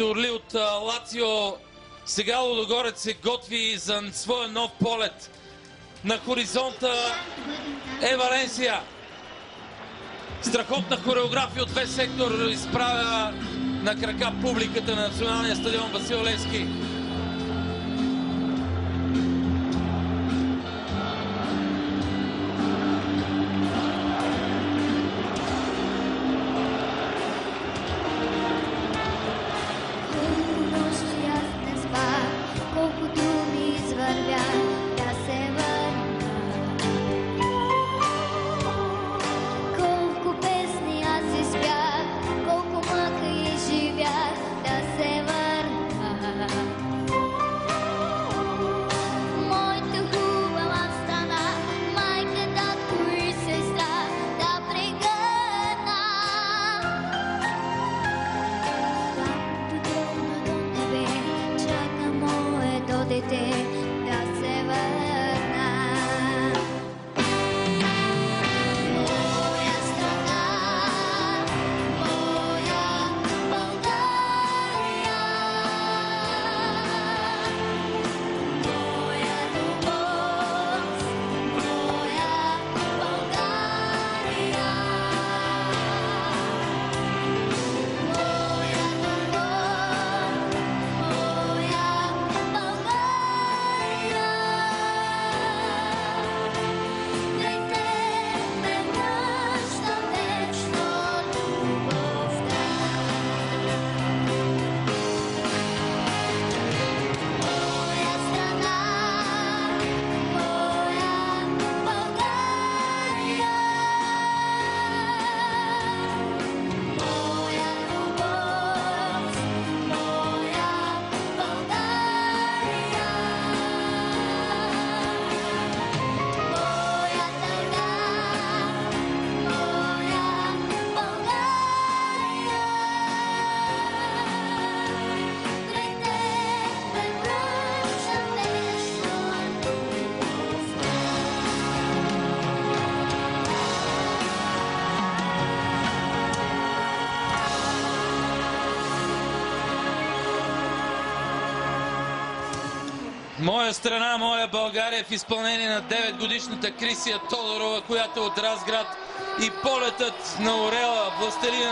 Орли от Лацио. Сега Лудогорец се готви за своя нов полет. На хоризонта е Валенсия. Страхотна хореография от весь сектор изправя на крака публиката на националния стадион Васил Левски. Моя страна, моя България в изпълнение на 9-годишната Крисия Тодорова, която е от Разград, и полетът на Орела, властелина